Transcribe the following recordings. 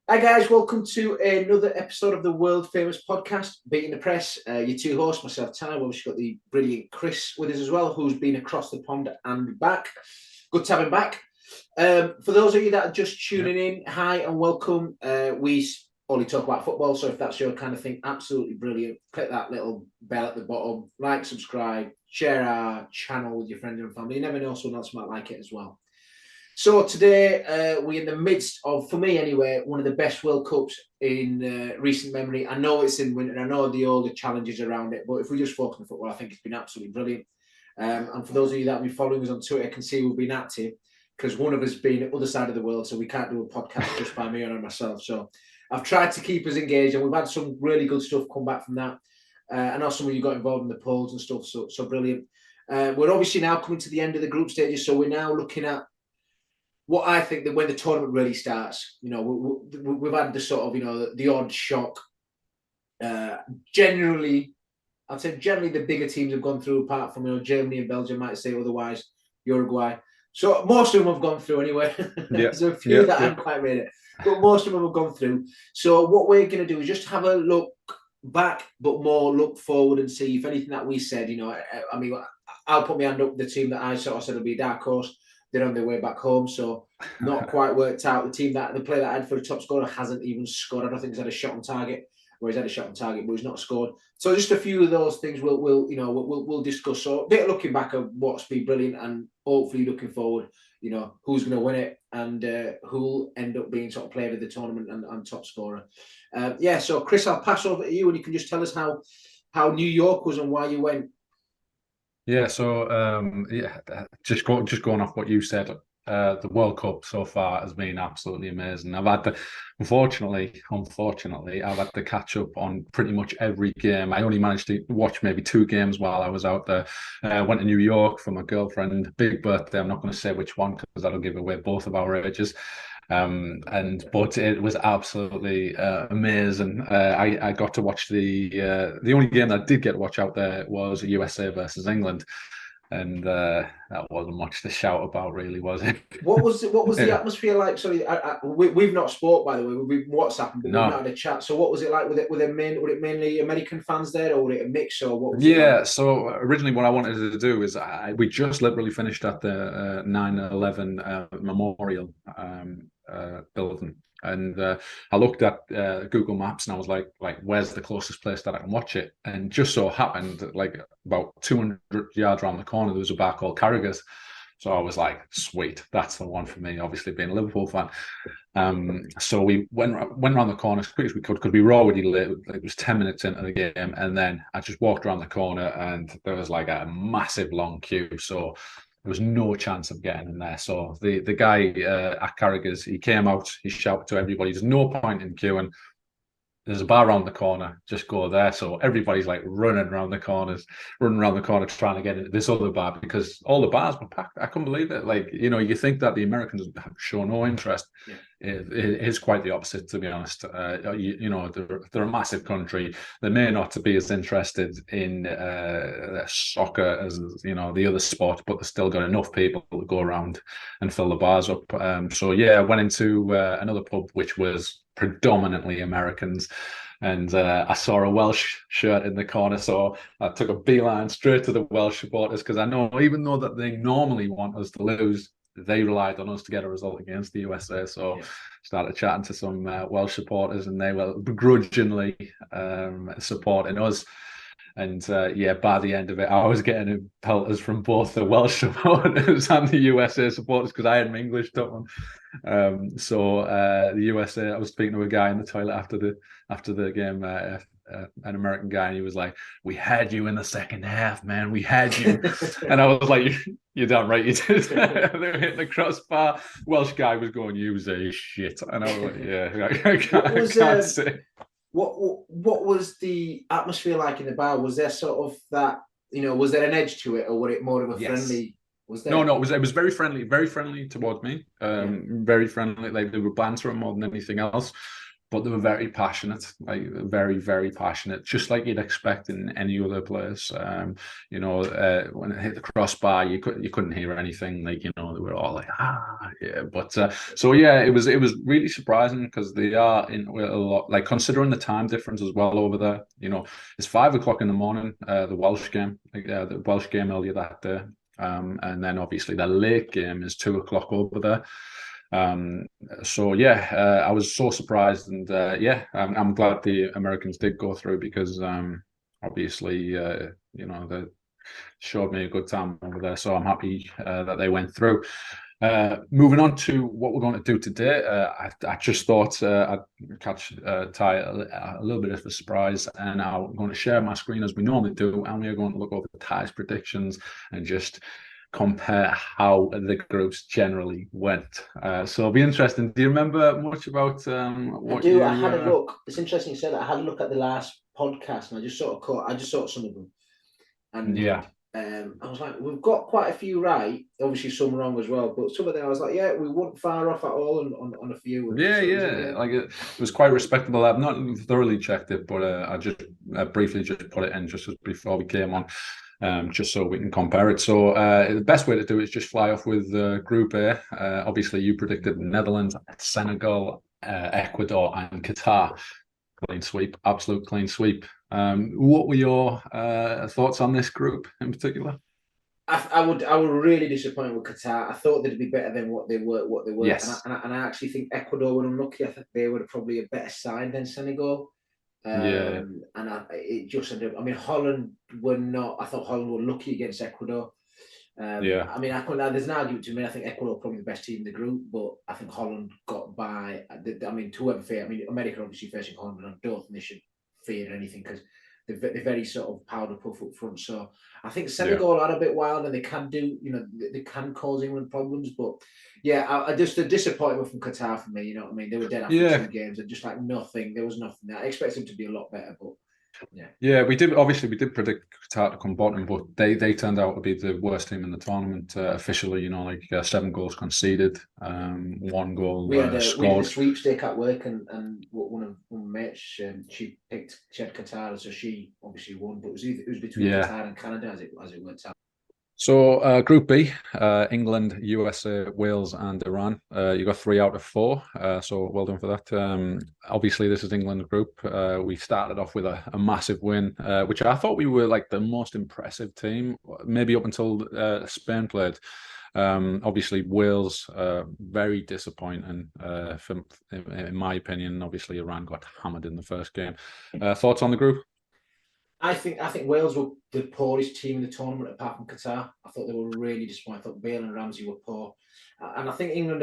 Hi guys, welcome to another episode of the world famous podcast, Beating the Press. Your two hosts, myself, Ty. We've obviously got the brilliant Chris with us as well, who's been across the pond and back. Good to have him back. For those of you that are just tuning in, hi and welcome. We only talk about football, so if that's your kind of thing, absolutely brilliant. Click that little bell at the bottom, like, subscribe, share our channel with your friends and family. You never know, someone else might like it as well. So today we're in the midst of, for me anyway, one of the best World Cups in recent memory. I know it's in winter, I know all the challenges around it, but if we just focus on football, I think it's been absolutely brilliant. And for those of you that have been following us on Twitter, can see we've been active because one of us been at the other side of the world, so we can't do a podcast just by me and myself. So I've tried to keep us engaged, and we've had some really good stuff come back from that. I know some of you got involved in the polls and stuff, so brilliant. We're obviously now coming to the end of the group stages, so we're now looking at what I think that when the tournament really starts, we've had the sort of, the odd shock. Generally, I'd say generally the bigger teams have gone through, apart from, Germany and Belgium might say otherwise, Uruguay. So most of them have gone through anyway. There's a few that haven't quite made it, but most of them have gone through. So what we're going to do is just have a look back, but more look forward and see if anything that we said, I mean, I'll put my hand up. The team that I sort of said will be dark horse. They're on their way back home, so not quite worked out. The player that I had for the top scorer hasn't even scored. I don't think he's had a shot on target, or he's had a shot on target, but he's not scored. So just a few of those things we'll discuss. So a bit of looking back at what's been brilliant, and hopefully looking forward, who's going to win it and who'll end up being sort of player of the tournament and top scorer. So Chris, I'll pass over to you, and you can just tell us how New York was and why you went. Just going off what you said, the World Cup so far has been absolutely amazing. Unfortunately, I've had to catch up on pretty much every game. I only managed to watch maybe 2 games while I was out there. I went to New York for my girlfriend, big birthday. I'm not going to say which one because that'll give away both of our ages. But it was absolutely amazing. I got to watch the only game that I did get to watch out there was USA versus England, and that wasn't much to shout about, really, was it? What was the atmosphere like? Sorry, we've not spoke, by the way. We've WhatsApp, but we've not had a chat. So what was it like? Were it mainly American fans there, or was it a mix, or what was it like? So originally what I wanted to do is we just literally finished at the 9/11 memorial building, and I looked at Google Maps and I was like, where's the closest place that I can watch it? And just so happened, like about 200 yards around the corner, there was a bar called Carragher's. So I was like, sweet, that's the one for me, obviously being a Liverpool fan. So we went around the corner as quick as we could because we were already late. It was 10 minutes into the game, and then I just walked around the corner and there was like a massive long queue. So there was no chance of getting in there. So the guy at Carragher's, he came out, he shouted to everybody, there's no point in queuing. There's a bar around the corner, just go there. So everybody's like running around the corner trying to get into this other bar because all the bars were packed. I couldn't believe it. Like, you think that the Americans show no interest. Yeah. It is quite the opposite, to be honest. They're a massive country. They may not be as interested in soccer as, the other sport, but they've still got enough people to go around and fill the bars up. I went into another pub, which was predominantly Americans, and I saw a Welsh shirt in the corner, so I took a beeline straight to the Welsh supporters because I know even though that they normally want us to lose, they relied on us to get a result against the USA. So started chatting to some Welsh supporters, and they were begrudgingly supporting us. And by the end of it, I was getting pelters from both the Welsh supporters and the USA supporters because I had my English done. The USA, I was speaking to a guy in the toilet after the game, an American guy, and he was like, "We had you in the second half, man. We had you." And I was like, "You're damn right, you did." They were hitting the crossbar. Welsh guy was going, "You say shit," and I was like, "Yeah, I can't say." What was the atmosphere like in the bar? Was there sort of that, was there an edge to it, or was it more of a friendly? Was there? No, it was very friendly towards me. Very friendly. Like they were bantering more than anything else. but they were very passionate, like very, very passionate, just like you'd expect in any other place. When it hit the crossbar, you couldn't hear anything. Like, they were all like, yeah. But so yeah, it was really surprising because they are in a lot, like considering the time difference as well over there. It's 5 o'clock in the morning. The Welsh game, earlier that day. And then obviously the late game is 2 o'clock over there. So yeah, I was so surprised, and I'm glad the Americans did go through because obviously they showed me a good time over there. So I'm happy that they went through. Moving on to what we're going to do today, I just thought I'd catch Ty a little bit of a surprise, and I'm going to share my screen as we normally do, and we're going to look over Ty's predictions and just compare how the groups generally went. So it'll be interesting. Do you remember much about what I do. I had a look. It's interesting you said that. I had a look at the last podcast, and I just sort of some of them, and yeah. I was like, we've got quite a few right. Obviously, some wrong as well, but some of them I was like, yeah, we weren't far off at all on a few. Yeah. Like it was quite respectable. I've not thoroughly checked it, but I just briefly just put it in just before we came on. Just so we can compare it. So the best way to do it is just fly off with Group A. Obviously, you predicted Netherlands, Senegal, Ecuador, and Qatar. Clean sweep, absolute clean sweep. What were your thoughts on this group in particular? I were really disappointed with Qatar. I thought they'd be better than what they were. Yes. And I actually think Ecuador were unlucky. I think they were probably a better side than Senegal. Yeah. And it just ended up. I mean, Holland were not. I thought Holland were lucky against Ecuador. Yeah. I mean, there's an argument to me. I think Ecuador probably the best team in the group, but I think Holland got by. I mean, to whoever fear. I mean, America obviously facing Holland, and I don't think they should fear anything because they're very sort of powder puff up front. So I think Senegal are a bit wild, and they can do. They can cause England problems. But yeah, I just a disappointment from Qatar for me. You know what I mean? They were dead after 2 games, and just like nothing. There was nothing. I expect them to be a lot better, but. Yeah, we did predict Qatar to come bottom, but they turned out to be the worst team in the tournament officially. 7 goals conceded, 1 goal we had scored. a sweepstake at work, and one of my mates, she had Qatar, so she obviously won, but it was between Qatar and Canada as it worked out. So Group B, England, USA, Wales, and Iran. You got 3 out of 4. So well done for that. Obviously, this is England group. We started off with a massive win, which I thought we were like the most impressive team, maybe up until Spain played. Obviously, Wales very disappointing, in my opinion. Obviously, Iran got hammered in the first game. Thoughts on the group? I think Wales were the poorest team in the tournament apart from Qatar. I thought they were really disappointing. I thought Bale and Ramsey were poor, and I think England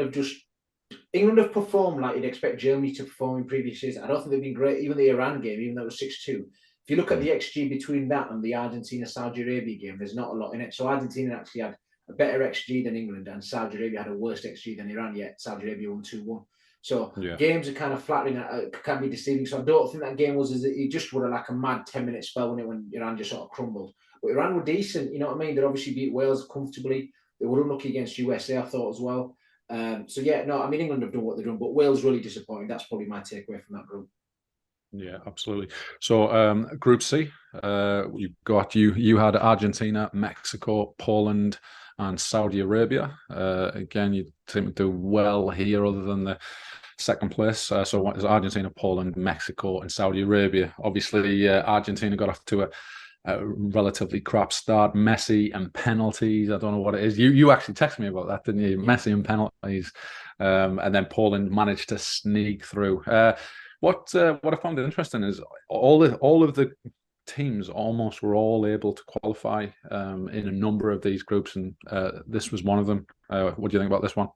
have performed like you'd expect Germany to perform in previous years. I don't think they've been great. Even the Iran game, even though it was 6-2. If you look at the XG between that and the Argentina-Saudi Arabia game, there's not a lot in it. So Argentina actually had a better XG than England, and Saudi Arabia had a worse XG than Iran. Yet Saudi Arabia won 2-1. So games are kind of flattering, can be deceiving. So I don't think that game was it just was like a mad 10-minute spell when Iran just sort of crumbled. But Iran were decent, you know what I mean? They obviously beat Wales comfortably. They were unlucky against USA, I thought, as well. England have done what they've done, but Wales really disappointing. That's probably my takeaway from that group. Yeah, absolutely. So Group C, you had Argentina, Mexico, Poland, and Saudi Arabia. Again, you seem to do well here, other than the second place. So what is Argentina, Poland, Mexico, and Saudi Arabia? Obviously, Argentina got off to a relatively crap start. Messi and penalties. I don't know what it is. You actually texted me about that, didn't you? Messi and penalties, and then Poland managed to sneak through. What I found interesting is all of the teams almost were all able to qualify in a number of these groups, and this was one of them. What do you think about this one?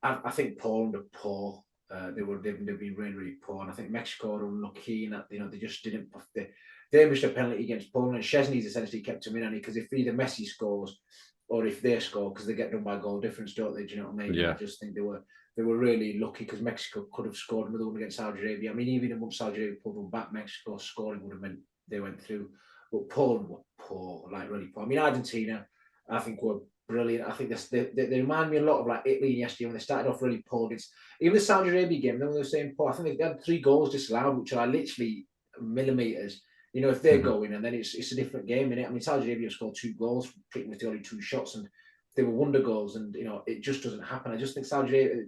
I think Poland are poor. They've been really, really poor, and I think Mexico are unlucky in that they just didn't. They missed a penalty against Poland, and Szczesny's essentially kept them in, and because if either Messi scores or if they score, because they get done by goal difference, don't they? Do you know what I mean? Yeah. I just think they were really lucky because Mexico could have scored another one against Saudi Arabia. I mean, even once Saudi Arabia pulled them back, Mexico scoring would have meant they went through. But Poland were poor, like really poor. I mean, Argentina, I think were brilliant. I think they remind me a lot of like Italy yesterday when they started off really poor against even the Saudi Arabia game. Then when they were saying poor, I think they had 3 goals disallowed, which are literally millimeters. You know, if they're going, and then it's a different game, innit? I mean, Saudi Arabia scored 2 goals from pretty much the only 2 shots, and they were wonder goals, and you know, it just doesn't happen. I just think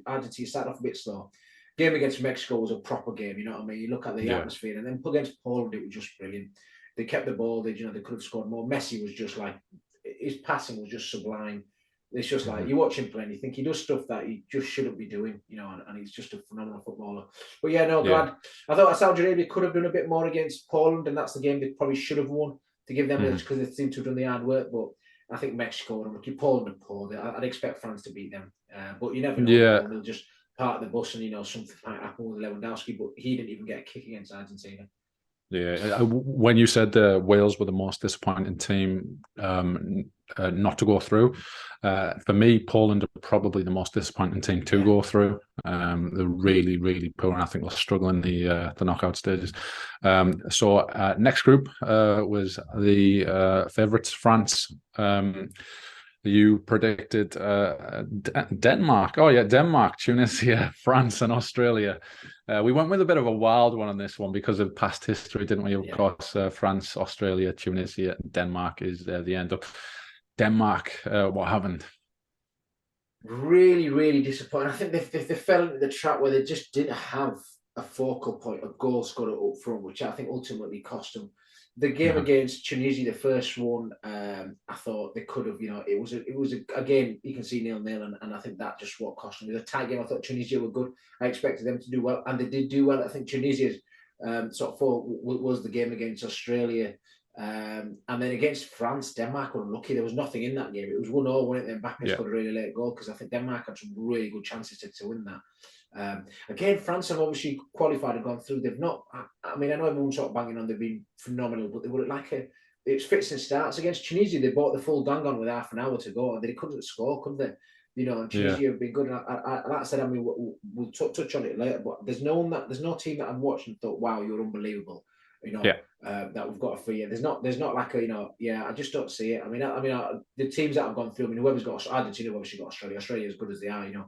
Argentina started off a bit slow. Game against Mexico was a proper game, you know what I mean? You look at the atmosphere, and then against Poland, it was just brilliant. They kept the ball. They could have scored more. Messi was just like, his passing was just sublime. It's just like you watch him play and you think he does stuff that he just shouldn't be doing, you know, and he's just a phenomenal footballer. But yeah, no, glad. I thought Saudi Arabia could have done a bit more against Poland, and that's the game they probably should have won to give them edge because they seem to have done the hard work. But I think Mexico and Poland and Poland, I'd expect France to beat them. But you never know. Yeah. They'll just part the bus, and you know something might happen with Lewandowski, but he didn't even get a kick against Argentina. Yeah, when you said Wales were the most disappointing team not to go through, for me, Poland are probably the most disappointing team to go through. They're really, really poor, and I think they'll struggle in the knockout stages. So next group was the favourites, France. You predicted Denmark. Oh, yeah, Denmark, Tunisia, France, and Australia. We went with a bit of a wild one on this one because of past history, didn't we? Of course, France, Australia, Tunisia, Denmark is the end up. Denmark, what happened? Really, really disappointing. I think they fell into the trap where they just didn't have a focal point, a goal scorer up front, which I think ultimately cost them. The game against Tunisia, the first one, I thought they could have, you know, it was again, you can see 0-0, and I think that just what cost them. It was a tight game. I thought Tunisia were good. I expected them to do well, and they did do well. I think Tunisia's sort of fault was the game against Australia. And then against France, Denmark were unlucky. There was nothing in that game. It was 1-0, wasn't it? Mbappe scored a really late goal because I think Denmark had some really good chances to win that. Again, France have obviously qualified and gone through. They've not. I mean, I know everyone's sort of banging on. They've been phenomenal, but they were like it's fits and starts against Tunisia. They bought the full dang on with half an hour to go, and they couldn't score, could they? You know, and Tunisia have been good. And that said, I mean, we'll touch on it later. But there's no team that I've watched and thought, wow, you're unbelievable. You know, that we've got for you. There's not like a, you know, I just don't see it. I mean, the teams that have gone through. I mean, whoever's got Argentina, obviously got Australia. Australia as good as they are, you know.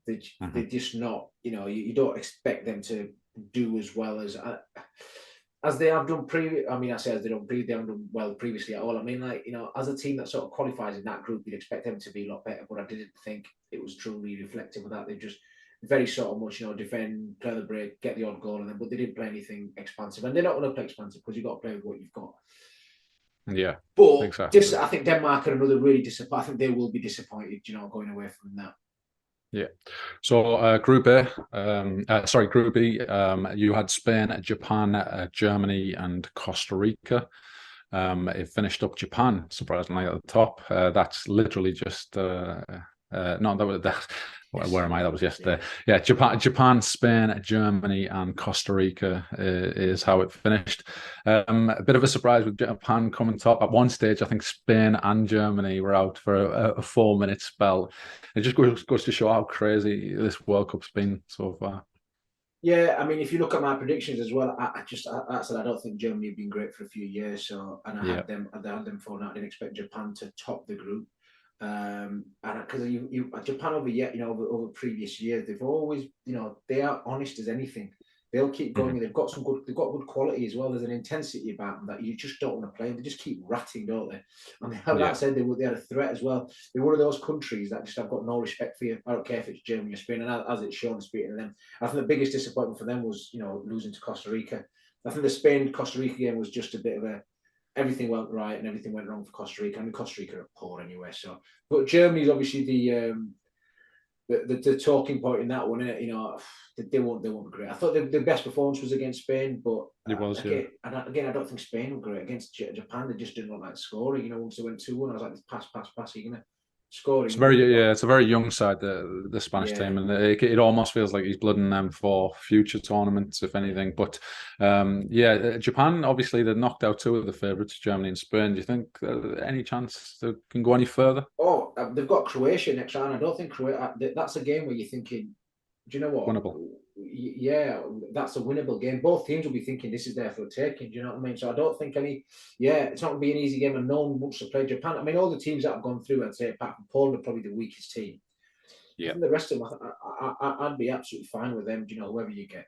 They're just not, you know, you don't expect them to do as well as they have done previous. I mean, I say as they haven't done well previously at all. I mean, like, you know, as a team that sort of qualifies in that group, you'd expect them to be a lot better, but I didn't think it was truly reflective of that. They just very sort of much, you know, defend, play the break, get the odd goal, and then, but they didn't play anything expansive, and they're not going to play expansive because you've got to play with what you've got. Yeah, but exactly. I think Denmark are another really disappointed. I think they will be disappointed, you know, going away from that. Yeah. So Group Group B, you had Spain, Japan, Germany, and Costa Rica. It finished up Japan, surprisingly, at the top. That's literally just where am I? That was yesterday. Yeah, Japan, Spain, Germany, and Costa Rica is how it finished. A bit of a surprise with Japan coming top. At one stage, I think Spain and Germany were out for a 4-minute spell. It just goes to show how crazy this World Cup's been so far. Yeah, I mean, if you look at my predictions as well, I said I don't think Germany have been great for a few years. So, and I had them falling out. I didn't expect Japan to top the group. And because Japan over previous years, they've always, you know, they are honest as anything. They'll keep going. They've got good quality as well. There's an intensity about them that you just don't want to play. They just keep ratting, don't they? And that said, they had a threat as well. They're one of those countries that just have got no respect for you. I don't care if it's Germany or Spain, and as it's shown, speaking of them, I think the biggest disappointment for them was, you know, losing to Costa Rica. I think the Spain-Costa Rica game was just a bit of a everything went right and everything went wrong for Costa Rica. I mean, Costa Rica are poor anyway. So, but Germany's obviously the talking point in that one, isn't it? You know, they won't be great. I thought the best performance was against Spain, but again, I don't think Spain were great against Japan. They just didn't look like scoring. You know, once they went 2-1, I was like, pass. Are you gonna score? It's it's a very young side, the Spanish team, and it almost feels like he's blooding them for future tournaments, if anything. But Japan, obviously, they knocked out 2 of the favourites, Germany and Spain. Do you think any chance they can go any further? Oh, they've got Croatia next round. I don't think Croatia. That's a game where you're thinking Do you know what? Winnable. Yeah, that's a winnable game. Both teams will be thinking this is there for the taking. Do you know what I mean? So I don't think it's not going to be an easy game, and no one wants to play Japan. I mean, all the teams that have gone through, I'd say, apart from Poland, are probably the weakest team. I Yeah. think the rest of them, I'd be absolutely fine with them. Do you know, whoever you get.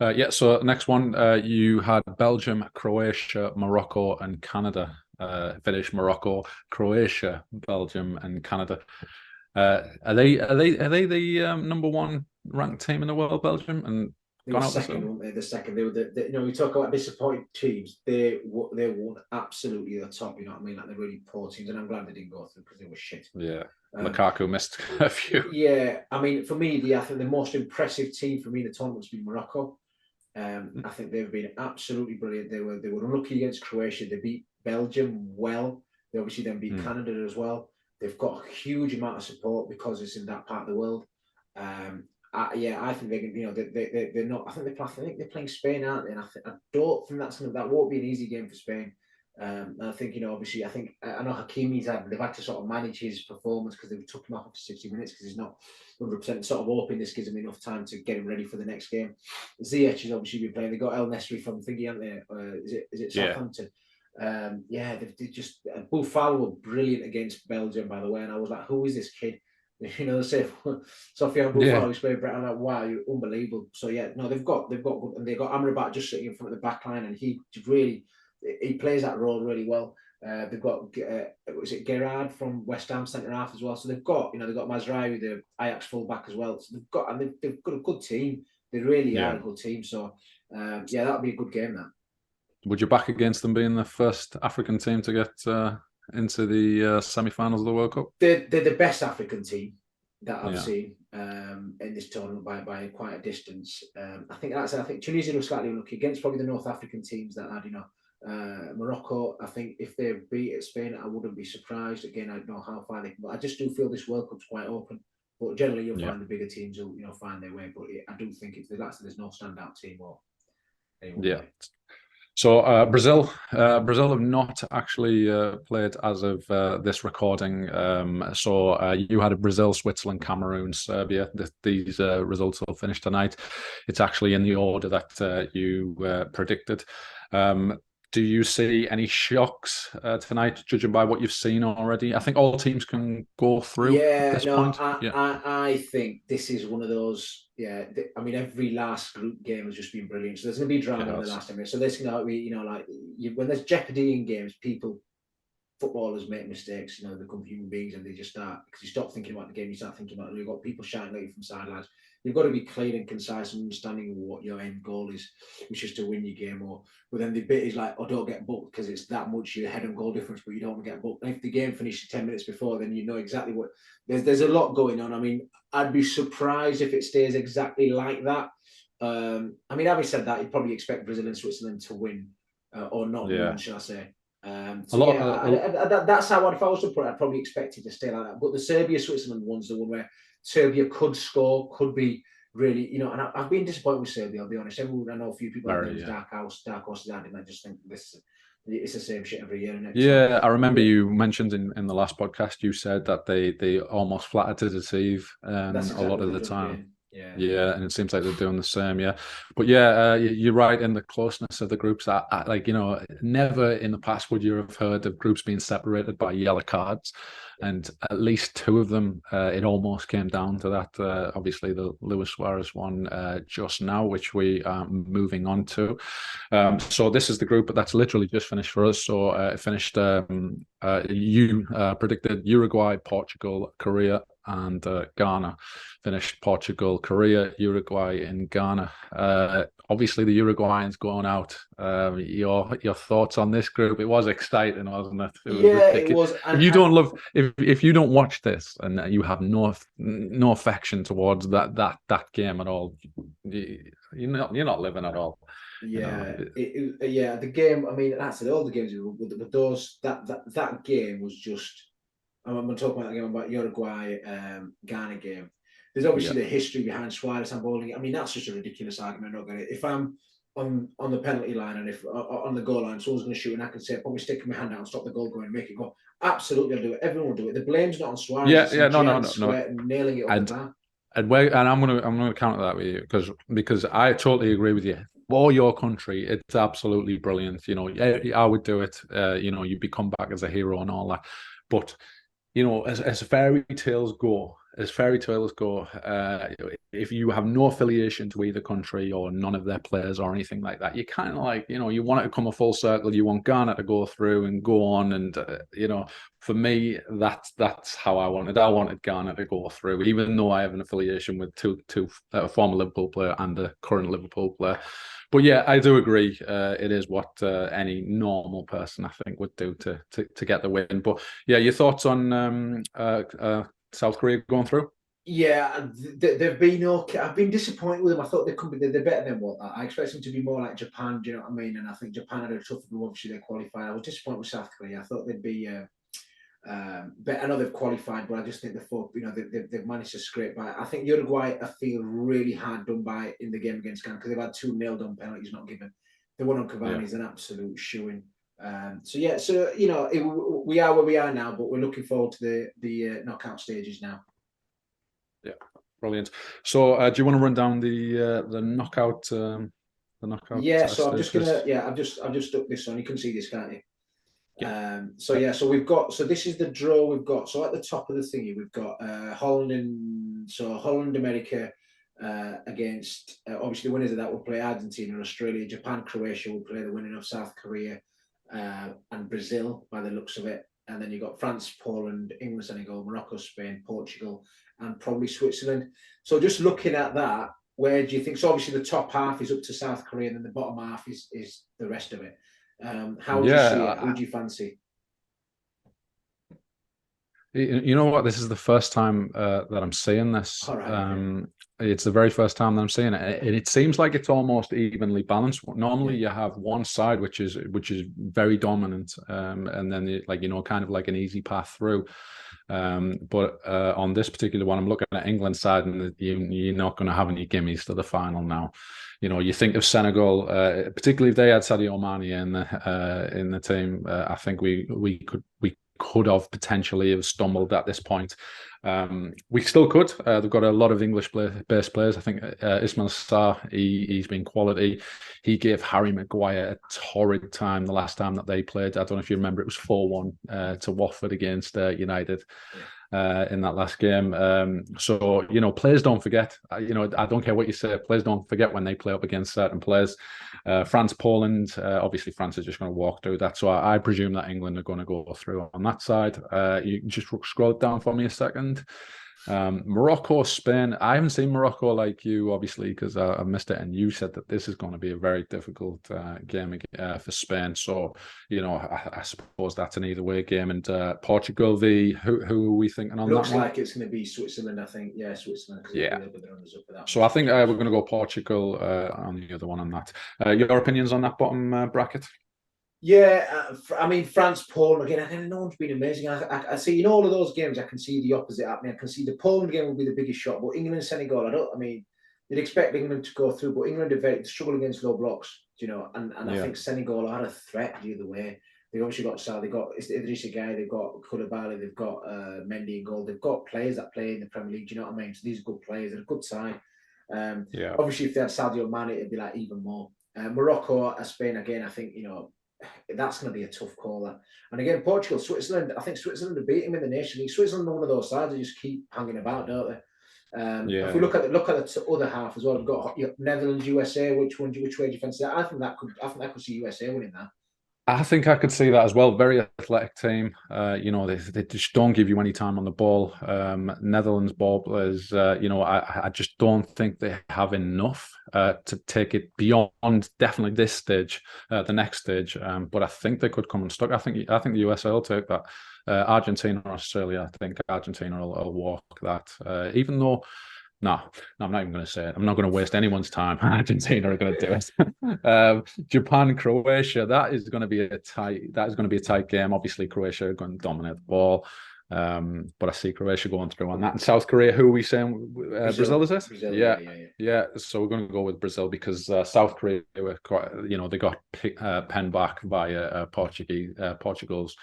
Yeah, so next one, you had Belgium, Croatia, Morocco, and Canada. Finish Morocco, Croatia, Belgium, and Canada. Are they the number one ranked team in the world, Belgium, and They were gone out second, weren't they? The second. They were we talk about disappointed teams. They won absolutely the top. You know what I mean? Like they're really poor teams, and I'm glad they didn't go through because they were shit. Yeah, Lukaku missed a few. Yeah, I mean, for me, I think the most impressive team for me in the tournament's been Morocco. I think they've been absolutely brilliant. They were unlucky against Croatia. They beat Belgium well. They obviously then beat Canada as well. They've got a huge amount of support because it's in that part of the world. I think they can. You know, they're not. I think they're playing Spain, aren't they? And I don't think that won't be an easy game for Spain. And I think, you know, obviously, I know they've had to sort of manage his performance because they took him off for 60 minutes because he's not 100%, sort of hoping this gives him enough time to get him ready for the next game. Ziyech has obviously been playing. They got El Nesri from thingy, haven't they? Is it Southampton? They just Buffal were brilliant against Belgium, by the way, and I was like, who is this kid? You know, say Sofiane Buffal, who's playing Brett. I'm like, wow, you're unbelievable. So yeah, no, they've got good, and they've got Amrabat just sitting in front of the back line, and he plays that role really well. They've got was it Gerrard from West Ham centre half as well. So they've got Mazraoui, the Ajax fullback as well. So they've got a good team. They really are a good team. So that'll be a good game. That. Would you back against them being the first African team to get into the semi-finals of the World Cup? They're the best African team that I've seen in this tournament by quite a distance. I think Tunisia were slightly unlucky against probably the North African teams that had, Morocco. I think if they beat Spain, I wouldn't be surprised. Again, I don't know how far they can go. I just do feel this World Cup's quite open. But generally, you'll find the bigger teams will, find their way. But I do think there's no standout team or anyone. Yeah. So Brazil have not actually played as of this recording. So you had a Brazil, Switzerland, Cameroon, Serbia. These results will finish tonight. It's actually in the order that you predicted. Do you see any shocks tonight, judging by what you've seen already? I think all teams can go through at this point. I think this is one of those. Yeah, I mean, every last group game has just been brilliant. So there's going to be drama in the last 10 minutes. So there's going to be, when there's jeopardy in games, footballers make mistakes. They become human beings and they just start, because you stop thinking about the game, you start thinking about it. You've got people shouting at you from sidelines. You've got to be clear and concise and understanding what your end goal is, which is to win your game. But then the bit is like, don't get booked because it's that much your head and goal difference, but you don't get booked. And if the game finishes 10 minutes before, then you know exactly what. There's a lot going on. I mean, I'd be surprised if it stays exactly like that. I mean, having said that, you'd probably expect Brazil and Switzerland to win or not win, shall I say. That's how if I was to put it, I'd probably expect it to stay like that. But the Serbia-Switzerland one's the one where Serbia could score, could be really, and I've been disappointed with Serbia, I'll be honest. I know a few people have named dark horses out, and I just think it's the same shit every year. I remember you mentioned in the last podcast, you said that they almost flatter to deceive a lot of the time. Yeah, and it seems like they're doing the same. Yeah, but you're right in the closeness of the groups. Never in the past would you have heard of groups being separated by yellow cards, and at least two of them, it almost came down to that. Obviously, the Luis Suarez one just now, which we are moving on to. So this is the group that's literally just finished for us. So it finished. You predicted Uruguay, Portugal, Korea, and Ghana. Finished Portugal, Korea, Uruguay, and Ghana. Obviously, the Uruguayans going out. Your thoughts on this group? It was exciting, wasn't it? It was. If you don't watch this and you have no affection towards that game at all, you're not living at all. The game. I mean, that's it. All the games with those. That game was just. I'm talking about the game about Uruguay Ghana game. There's obviously the history behind Suarez and bowling. I mean, that's just a ridiculous argument. I'm not going to. on the penalty line, and if on the goal line someone's going to shoot, and I can say, probably sticking my hand out and stop the goal going and make it go. Absolutely, I'll do it. Everyone will do it. The blame's not on Suarez. Yeah, no. Nailing it over the bar. And I'm gonna counter that with you because I totally agree with you. For your country, it's absolutely brilliant. You know, I would do it. You know, you become back as a hero and all that. But you know, as fairy tales go, if you have no affiliation to either country or none of their players or anything like that, you kind of like, you know, you want it to come a full circle. You want Ghana to go through and go on, and you know, for me, that's how I wanted. I wanted Ghana to go through, even though I have an affiliation with two a former Liverpool player and a current Liverpool player. But yeah, I do agree. It is what any normal person, I think, would do to get the win. But yeah, your thoughts on South Korea going through? Yeah, they've been okay. I've been disappointed with them. I thought they could be. They're better than what I expect them to be more like Japan. Do you know what I mean? And I think Japan had a tougher go. Obviously, they qualified. I was disappointed with South Korea. I thought they'd be. But I know they've qualified, but I just think they've managed to scrape by. I think Uruguay, I feel really hard done by in the game against Ghana because they've had 2 nailed on penalties not given. The one on Cavani is an absolute shoo-in. So you know, we are where we are now, but we're looking forward to the knockout stages now. Yeah, brilliant. So, do you want to run down the knockout? The knockout. Yeah. So I'm just gonna. Yeah, I've just stuck this on. You can see this, can't you? Yeah. So we've got. So this is the draw we've got. So at the top of the thingy, we've got Holland, America. Against obviously the winners of that will play Argentina, Australia, Japan, Croatia will play the winner of South Korea and Brazil by the looks of it. And then you've got France, Poland, England, Senegal, Morocco, Spain, Portugal, and probably Switzerland. So just looking at that, where do you think? So obviously the top half is up to South Korea, and then the bottom half is the rest of it. How would you see it? Who do you fancy? You know what? This is the first time that I'm seeing this. Right. It's the very first time that I'm seeing it, and it seems like it's almost evenly balanced. Normally, you have one side which is very dominant, and then kind of like an easy path through. But on this particular one, I'm looking at England's side, and you're not going to have any gimmies to the final now. You know, you think of Senegal, particularly if they had Sadio Mane in the team. I think we could have potentially have stumbled at this point. We still could. They've got a lot of English-based players. I think Ismail Sarr, he's been quality. He gave Harry Maguire a torrid time the last time that they played. I don't know if you remember, it was 4-1 to Watford against United. In that last game. So, you know, players don't forget. You know, I don't care what you say. Players don't forget when they play up against certain players. France, Poland, obviously France is just going to walk through that. So I presume that England are going to go through on that side. You can just scroll down for me a second. Morocco, Spain. I haven't seen Morocco like you, obviously, because I missed it. And you said that this is going to be a very difficult game for Spain. So, you know, I suppose that's an either way game. And Portugal, who are we thinking on Looks that one? Looks like it's going to be Switzerland, I think. Yeah, Switzerland. Yeah. So I think we're going to go Portugal on the other one on that. Your opinions on that bottom bracket? Yeah, I mean, France, Poland, again, I know it's been amazing. I see in all of those games, I can see the opposite happening. I can see the Poland game will be the biggest shot, but England and Senegal, you'd expect England to go through, but England have struggled against low blocks, you know, and I think Senegal are a threat the other way. They've obviously got Sal, they've got Idrissa Gueye, they've got Koulibaly, they've got Mendy and goal. They've got players that play in the Premier League, do you know what I mean? So these are good players, they're a good side. Obviously, if they had Sadio Mane, it'd be like even more. Morocco, Spain, again, I think, you know, that's going to be a tough call. And again, Portugal, Switzerland, I think Switzerland are beating them in the Nation League. Switzerland are one of those sides that just keep hanging about, don't they? If we look at the other half as well, we've got Netherlands, USA. Which way do you fancy that? I think that could see USA winning that. I think I could see that as well. Very athletic team. You know, they just don't give you any time on the ball. Netherlands ball players, you know, I just don't think they have enough to take it beyond definitely this stage, the next stage. But I think they could come unstuck. I think the USA will take that. Argentina or Australia, I think Argentina will walk that. Even though. No, I'm not even going to say it. I'm not going to waste anyone's time. Argentina are going to do it. Japan, Croatia. That is going to be a tight game. Obviously, Croatia are going to dominate the ball. But I see Croatia going through on that. And South Korea, who are we saying? Brazil, is it? Brazil, yeah. Yeah. So we're going to go with Brazil because South Korea were quite, they got penned back by Portugal's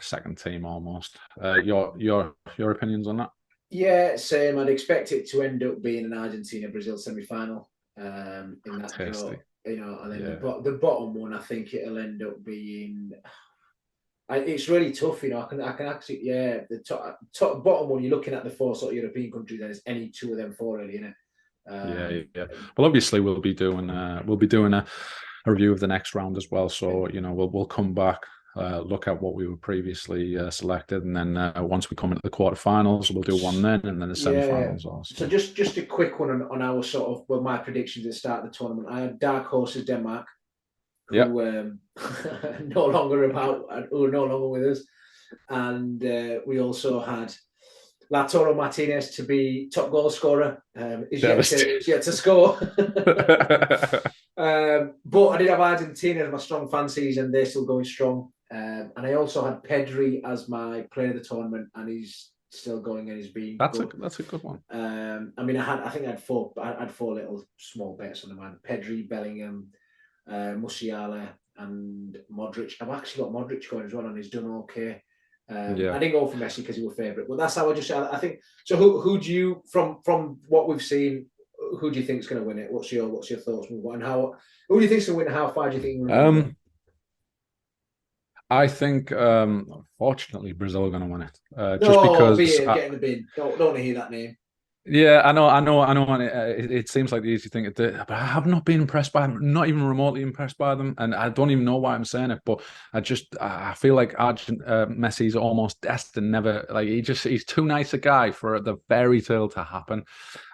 second team almost. Your opinions on that? Yeah, same. I'd expect it to end up being an Argentina-Brazil semi-final in that draw. And then the bottom one, I think it'll end up being. It's really tough, I can actually, the top bottom one. You're looking at the four sort of European countries, and it's any two of them four, really, isn't it? Yeah. Well, obviously, we'll be doing a review of the next round as well. So we'll come back. Look at what we were previously selected, and then once we come into the quarterfinals, we'll do one then, and then the semi-finals also. So just a quick one on our sort of my predictions at the start of the tournament. I had dark horses Denmark, who no longer with us, and we also had Lautaro Martinez to be top goal scorer. Is yet to score. But I did have Argentina as my strong fancies, and they're still going strong. And I also had Pedri as my player of the tournament, and he's still going, and he's been good. That's a good one. I think I had four little small bets on the man: Pedri, Bellingham, Musiala, and Modric. I've actually got Modric going as well, and he's done okay. I didn't go for Messi because he was favourite, but that's how I think. So who do you, from what we've seen, who do you think is going to win it? What's your thoughts, and who do you think is going to win? And how far do you think you're going to win? I think, fortunately, Brazil are going to win it. Just because get in the bin. Don't want to hear that name. Yeah, I know. And it seems like the easy thing to do, but I have not been impressed by them, not even remotely impressed by them, and I don't even know why I'm saying it. But I feel like Messi's almost destined, never like he's too nice a guy for the fairy tale to happen.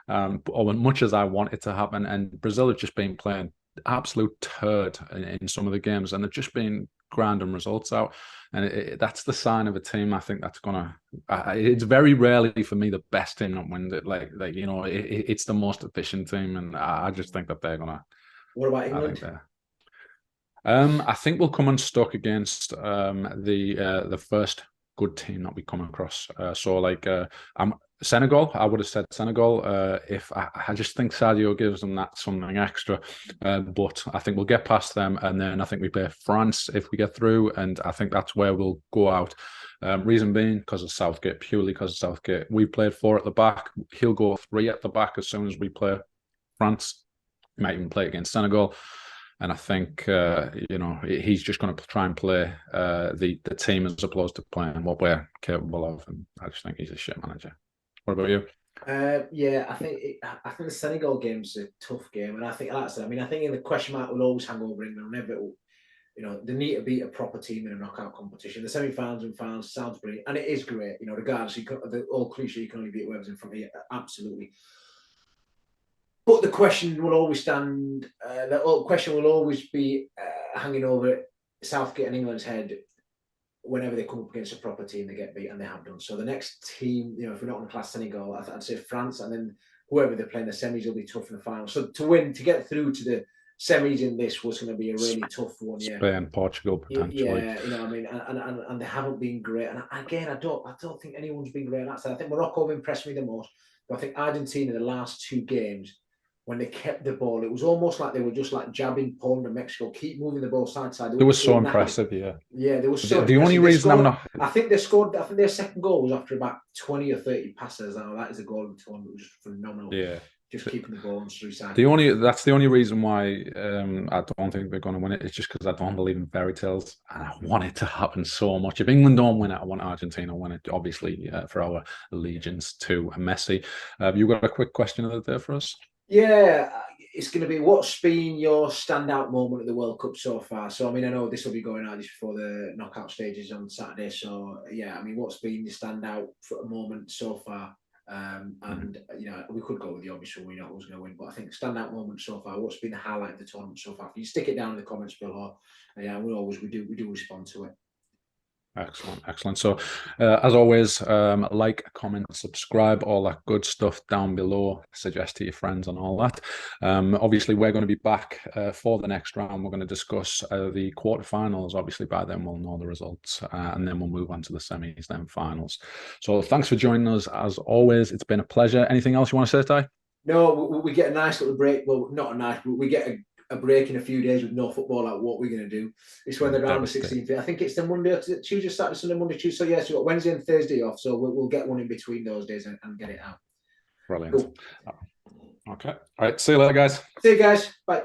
Or much as I want it to happen, and Brazil have just been playing absolute turd in some of the games, and they've just been grinding results out, and that's the sign of a team. I think that's gonna. It's very rarely for me the best team that wins it. It's the most efficient team, and I just think that they're gonna. What about England? I think we'll come unstuck against the first good team that we come across. I'm Senegal. I would have said Senegal. If I just think Sadio gives them that something extra, but I think we'll get past them, and then I think we play France if we get through, and I think that's where we'll go out. Reason being because of Southgate, purely because of Southgate. We played 4 at the back. He'll go 3 at the back as soon as we play France. He might even play against Senegal. And I think, he's just going to try and play the team as opposed to playing what we're capable of. And I just think he's a shit manager. What about you? I think the Senegal game's a tough game, and I think that's it. I think the question mark will always hang over England. Never, they need to beat a proper team in a knockout competition. The semi-finals and finals sounds brilliant, and it is great. Regardless, the old cliche, you can only beat whoever's in front of you. Absolutely. But the question will always stand. The question will always be hanging over Southgate and England's head. Whenever they come up against a proper team, they get beat, and they have done. So the next team, if we're not on class Senegal, I'd say France, and then whoever they're playing the semis will be tough in the final. So to get through to the semis in this was going to be a really tough one. Yeah, Spain, Portugal potentially. Yeah, and they haven't been great. And again, I don't think anyone's been great on that side. I think Morocco have impressed me the most, but I think Argentina, the last 2 games, when they kept the ball, it was almost like they were just like jabbing Poland and Mexico, keep moving the ball side to side. It was so impressive, yeah. Yeah, they were so the only reason I'm not. I think they scored. I think their second goal was after about 20 or 30 passes. That is a goal of the tournament. It was just phenomenal. Yeah. Just keeping the ball on through side. That's the only reason why I don't think they're going to win it. It's just because I don't believe in fairy tales, and I want it to happen so much. If England don't win it, I want Argentina to win it. Obviously, for our allegiance to Messi. Have you got a quick question of the day for us? Yeah, it's going to be, what's been your standout moment of the World Cup so far? So, I know this will be going out just before the knockout stages on Saturday. So, what's been your standout for a moment so far? And we could go with the obvious one. We know who's going to win, but I think standout moment so far. What's been the highlight of the tournament so far? You stick it down in the comments below. We do respond to it. Excellent. So, as always, like, comment, subscribe, all that good stuff down below. Suggest to your friends and all that. Obviously, we're going to be back for the next round. We're going to discuss the quarterfinals. Obviously, by then we'll know the results, and then we'll move on to the semis, then finals. So, thanks for joining us. As always, it's been a pleasure. Anything else you want to say, Ty? No, we get a nice little break. Well, not a nice, but we get a break in a few days with no football. Like, what we're going to do? It's when they're around the 16th. I think it's the Monday, Tuesday, Saturday, Sunday, Monday, Tuesday. So yes, you've got Wednesday and Thursday off. So we'll get one in between those days and get it out. Brilliant. Cool. Okay. All right. See you later, guys. See you guys. Bye.